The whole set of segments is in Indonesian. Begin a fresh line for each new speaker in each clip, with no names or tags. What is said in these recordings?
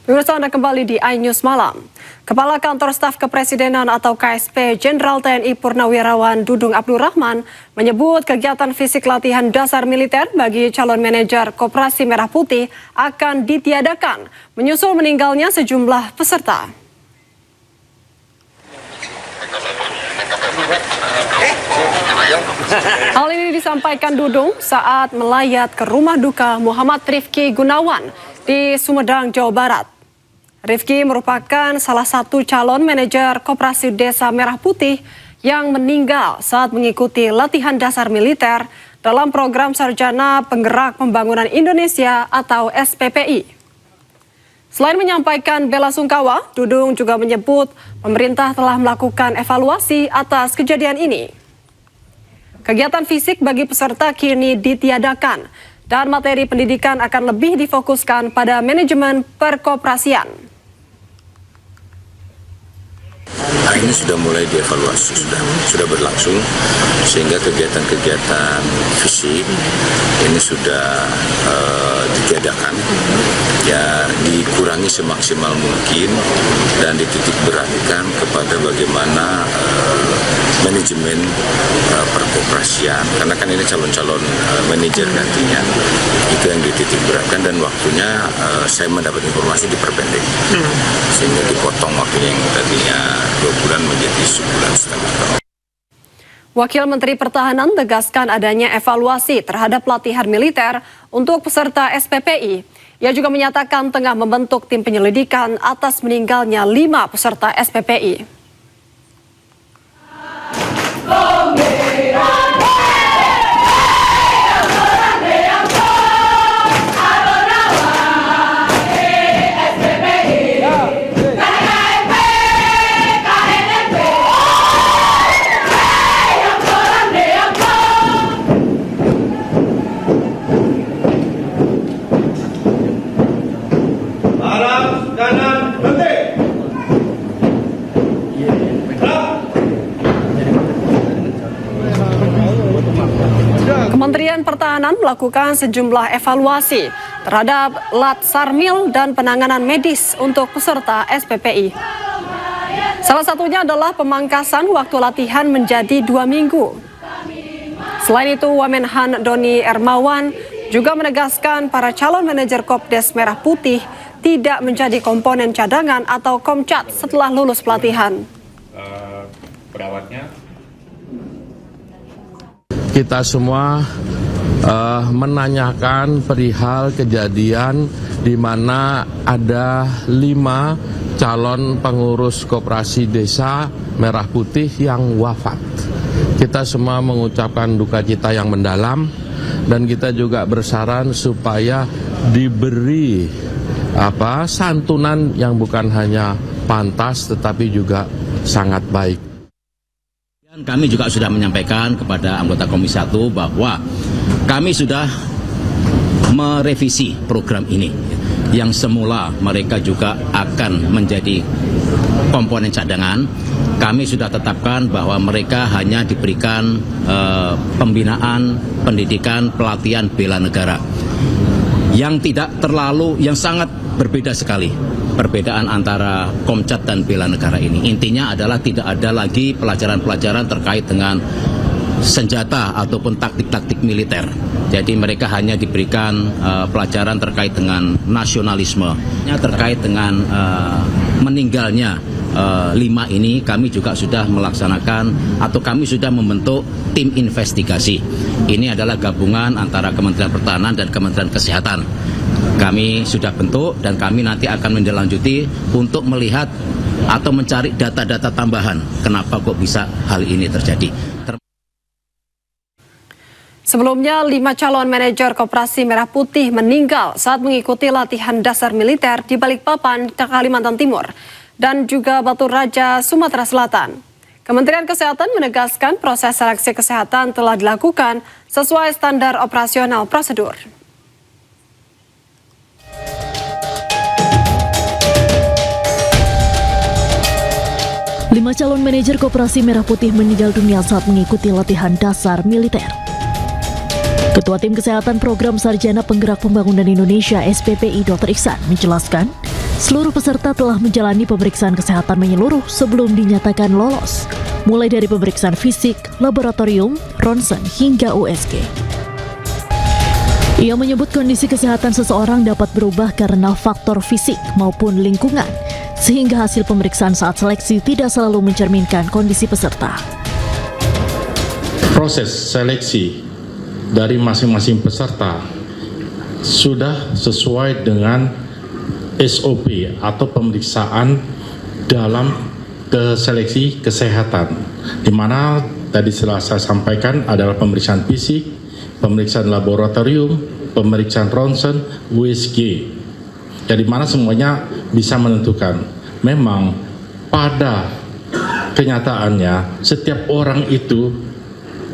Pemirsa, Anda kembali di iNews Malam. Kepala Kantor Staf Kepresidenan atau KSP Jenderal TNI Purnawirawan Dudung Abdul Rahman menyebut kegiatan fisik latihan dasar militer bagi calon manajer Koperasi Merah Putih akan ditiadakan, menyusul meninggalnya sejumlah peserta. Hal ini disampaikan Dudung saat melayat ke rumah duka Muhammad Rifki Gunawan di Sumedang, Jawa Barat. Rifki merupakan salah satu calon manajer Koperasi Desa Merah Putih yang meninggal saat mengikuti latihan dasar militer dalam program Sarjana Penggerak Pembangunan Indonesia atau SPPI. Selain menyampaikan bela sungkawa, Dudung juga menyebut pemerintah telah melakukan evaluasi atas kejadian ini. Kegiatan fisik bagi peserta kini ditiadakan dan materi pendidikan akan lebih difokuskan pada manajemen perkoperasian.
Nah, ini sudah mulai dievaluasi, sudah berlangsung, sehingga kegiatan-kegiatan fisik ini sudah ditiadakan, ya dikurangi semaksimal mungkin dan dititik beratkan kepada bagaimana manajemen perkoperasian, karena kan ini calon-calon manajer nantinya, itu yang dititik beratkan dan waktunya saya mendapat informasi diperpendek, sehingga dipotong waktunya yang tadinya 2 bulan menjadi sebulan setengah tahun.
Wakil Menteri Pertahanan tegaskan adanya evaluasi terhadap latihan militer untuk peserta SPPI. Ia juga menyatakan tengah membentuk tim penyelidikan atas meninggalnya 5 peserta SPPI. Kementerian Pertahanan melakukan sejumlah evaluasi terhadap Lat Sarmil dan penanganan medis untuk peserta SPPI. Salah satunya adalah pemangkasan waktu latihan menjadi 2 minggu. Selain itu, Wamenhan Doni Ermawan juga menegaskan para calon manajer Kopdes Merah Putih tidak menjadi komponen cadangan atau komcat setelah lulus pelatihan.
Kita semua menanyakan perihal kejadian di mana ada 5 calon pengurus Koperasi Desa Merah Putih yang wafat. Kita semua mengucapkan duka cita yang mendalam dan kita juga bersaran supaya diberi santunan yang bukan hanya pantas tetapi juga sangat baik.
Kami juga sudah menyampaikan kepada anggota Komisi 1 bahwa kami sudah merevisi program ini yang semula mereka juga akan menjadi komponen cadangan. Kami sudah tetapkan bahwa mereka hanya diberikan pembinaan, pendidikan, pelatihan bela negara yang sangat berbeda sekali. Perbedaan antara Komcat dan bela negara ini intinya adalah tidak ada lagi pelajaran-pelajaran terkait dengan senjata ataupun taktik-taktik militer. Jadi mereka hanya diberikan pelajaran terkait dengan nasionalisme. Terkait dengan meninggalnya 5 ini, kami juga sudah melaksanakan atau kami sudah membentuk tim investigasi. Ini adalah gabungan antara Kementerian Pertahanan dan Kementerian Kesehatan. Kami sudah bentuk dan kami nanti akan menindaklanjuti untuk melihat atau mencari data-data tambahan kenapa kok bisa hal ini terjadi.
Sebelumnya, 5 calon manajer Koperasi Merah Putih meninggal saat mengikuti latihan dasar militer di Balikpapan, Kalimantan Timur, dan juga Batu Raja, Sumatera Selatan. Kementerian Kesehatan menegaskan proses seleksi kesehatan telah dilakukan sesuai standar operasional prosedur.
5 calon manajer Koperasi Merah Putih meninggal dunia saat mengikuti latihan dasar militer. Ketua Tim Kesehatan Program Sarjana Penggerak Pembangunan Indonesia SPPI Dr. Iksan menjelaskan, Seluruh peserta telah menjalani pemeriksaan kesehatan menyeluruh sebelum dinyatakan lolos, mulai dari pemeriksaan fisik, laboratorium, ronsen, hingga USG. Ia menyebut kondisi kesehatan seseorang dapat berubah karena faktor fisik maupun lingkungan, sehingga hasil pemeriksaan saat seleksi tidak selalu mencerminkan kondisi peserta.
Proses seleksi dari masing-masing peserta sudah sesuai dengan SOP atau pemeriksaan dalam seleksi kesehatan, di mana tadi telah saya sampaikan adalah pemeriksaan fisik, pemeriksaan laboratorium, pemeriksaan ronsen, USG. Jadi mana semuanya bisa menentukan. Memang pada kenyataannya setiap orang itu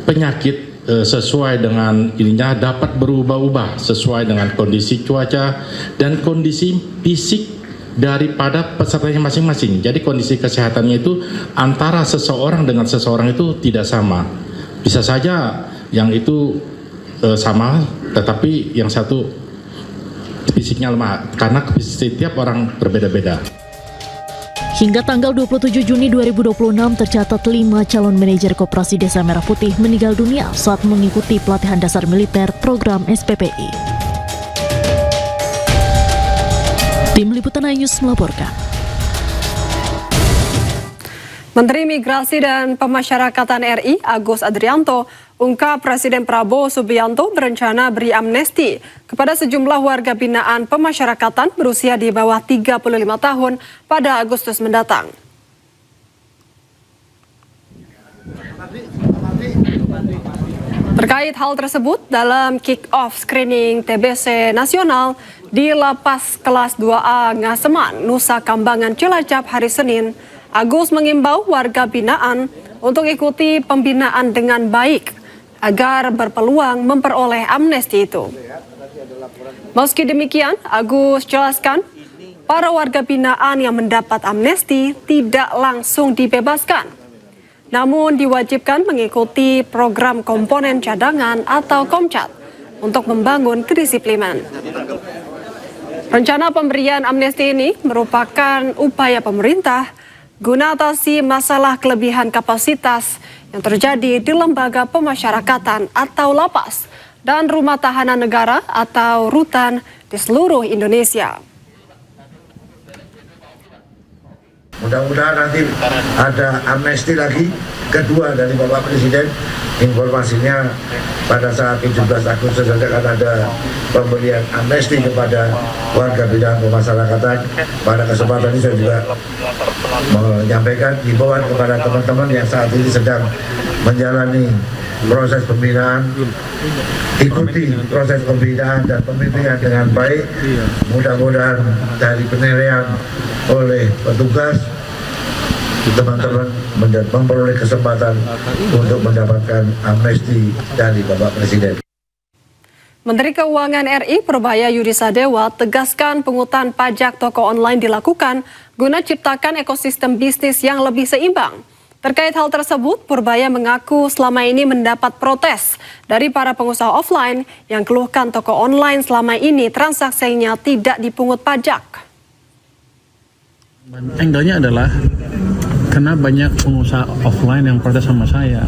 penyakit sesuai dengan ininya dapat berubah-ubah sesuai dengan kondisi cuaca dan kondisi fisik daripada pesertanya masing-masing. Jadi kondisi kesehatannya itu antara seseorang dengan seseorang itu tidak sama. Bisa saja yang itu sama, tetapi yang satu fisiknya lemah karena setiap orang berbeda-beda.
Hingga tanggal 27 Juni 2026 tercatat 5 calon manajer Koperasi Desa Merah Putih meninggal dunia saat mengikuti pelatihan dasar militer program SPPI. Tim Liputan iNews melaporkan.
Menteri Migrasi dan Pemasyarakatan RI Agus Adrianto ungkap Presiden Prabowo Subianto berencana beri amnesti kepada sejumlah warga binaan pemasyarakatan berusia di bawah 35 tahun pada Agustus mendatang. Terkait hal tersebut, dalam kick-off screening TBC nasional di Lapas Kelas 2A Ngaseman, Nusa Kambangan, Cilacap hari Senin, Agus mengimbau warga binaan untuk ikuti pembinaan dengan baik agar berpeluang memperoleh amnesti itu. Meski demikian, Agus jelaskan, para warga binaan yang mendapat amnesti tidak langsung dibebaskan, namun diwajibkan mengikuti program komponen cadangan atau Komcat untuk membangun kedisiplinan. Rencana pemberian amnesti ini merupakan upaya pemerintah guna atasi masalah kelebihan kapasitas yang terjadi di lembaga pemasyarakatan atau lapas dan rumah tahanan negara atau rutan di seluruh Indonesia.
Mudah-mudahan nanti ada amnesti lagi kedua dari Bapak Presiden. Informasinya pada saat 17 Agustus akan ada pemberian amnesti kepada warga binaan pemasyarakatan. Pada kesempatan ini saya juga menyampaikan himbauan kepada teman-teman yang saat ini sedang menjalani proses pembinaan, ikuti proses pembinaan dan pembimbingan dengan baik. Mudah-mudahan dari penilaian oleh petugas teman-teman memperoleh kesempatan untuk mendapatkan amnesti dari Bapak Presiden.
Menteri Keuangan RI Purbaya Yudi Sadewa tegaskan pungutan pajak toko online dilakukan guna ciptakan ekosistem bisnis yang lebih seimbang. Terkait hal tersebut, Purbaya mengaku selama ini mendapat protes dari para pengusaha offline yang keluhkan toko online selama ini transaksinya tidak dipungut pajak.
Angle-nya adalah karena banyak pengusaha offline yang protes sama saya.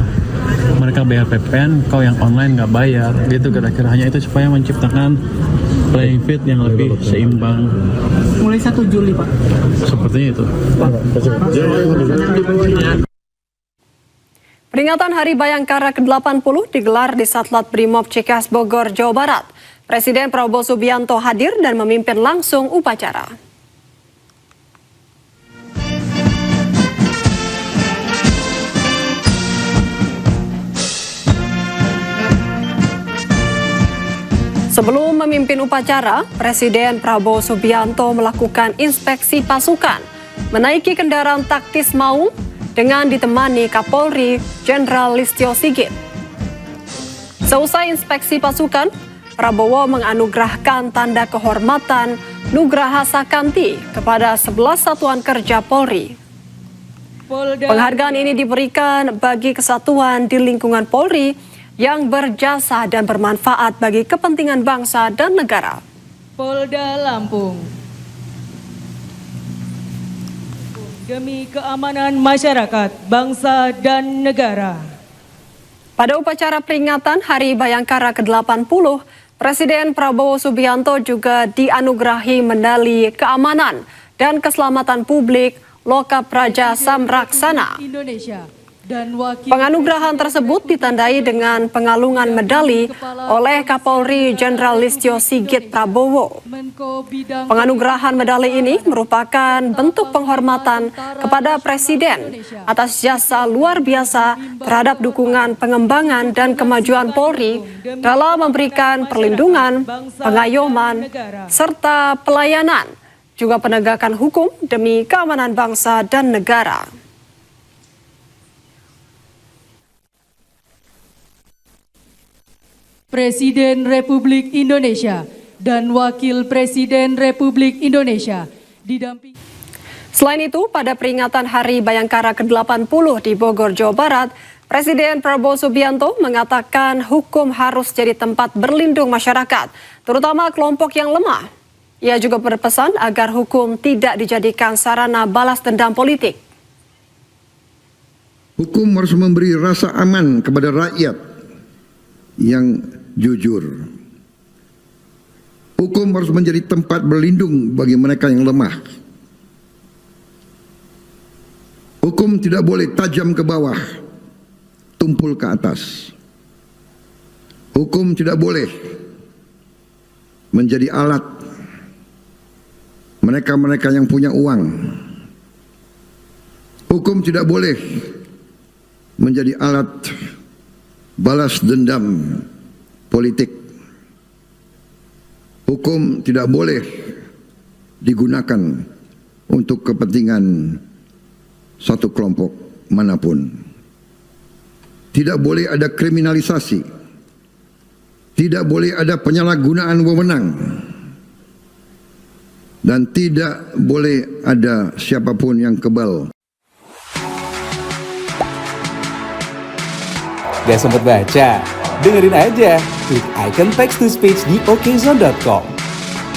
Mereka bayar PPN, kau yang online nggak bayar, gitu kira-kira. Hanya itu supaya menciptakan playing field yang lebih seimbang.
Mulai 1 Juli, Pak.
Sepertinya itu.
Peringatan Hari Bayangkara ke-80 digelar di Satlat Brimob Cikas, Bogor, Jawa Barat. Presiden Prabowo Subianto hadir dan memimpin langsung upacara. Sebelum memimpin upacara, Presiden Prabowo Subianto melakukan inspeksi pasukan, menaiki kendaraan taktis Maung dengan ditemani Kapolri Jenderal Listio Sigit. Seusai inspeksi pasukan, Prabowo menganugerahkan tanda kehormatan Nugraha Sakanti kepada 11 satuan kerja Polri. Penghargaan ini diberikan bagi kesatuan di lingkungan Polri yang berjasa dan bermanfaat bagi kepentingan bangsa dan negara.
Polda Lampung. demi keamanan masyarakat, bangsa, dan negara.
Pada upacara peringatan Hari Bayangkara ke-80, Presiden Prabowo Subianto juga dianugerahi medali keamanan dan keselamatan publik Lokap Raja Samraksana.
Indonesia dan wakil
Penganugerahan tersebut ditandai dengan pengalungan medali oleh Kapolri Jenderal Listio Sigit Prabowo.
Menko Bidang
Penganugerahan medali ini merupakan bentuk penghormatan kepada Presiden atas jasa luar biasa terhadap dukungan pengembangan dan kemajuan Polri dalam memberikan perlindungan, pengayoman, serta pelayanan, juga penegakan hukum demi keamanan bangsa dan negara.
Presiden Republik Indonesia dan Wakil Presiden Republik Indonesia didampingi.
Selain itu, pada peringatan Hari Bayangkara ke-80 di Bogor, Jawa Barat, Presiden Prabowo Subianto mengatakan hukum harus jadi tempat berlindung masyarakat, terutama kelompok yang lemah. Ia juga berpesan agar hukum tidak dijadikan sarana balas dendam politik.
Hukum harus memberi rasa aman kepada rakyat yang jujur. Hukum harus menjadi tempat berlindung bagi mereka yang lemah. Hukum tidak boleh tajam ke bawah, tumpul ke atas. Hukum tidak boleh menjadi alat mereka-mereka yang punya uang. Hukum tidak boleh menjadi alat balas dendam politik. Hukum tidak boleh digunakan untuk kepentingan satu kelompok manapun. Tidak boleh ada kriminalisasi. Tidak boleh ada penyalahgunaan wewenang. Dan tidak boleh ada siapapun yang kebal.
Gak sempet baca? Dengerin aja, klik icon text to speech di okezone.com.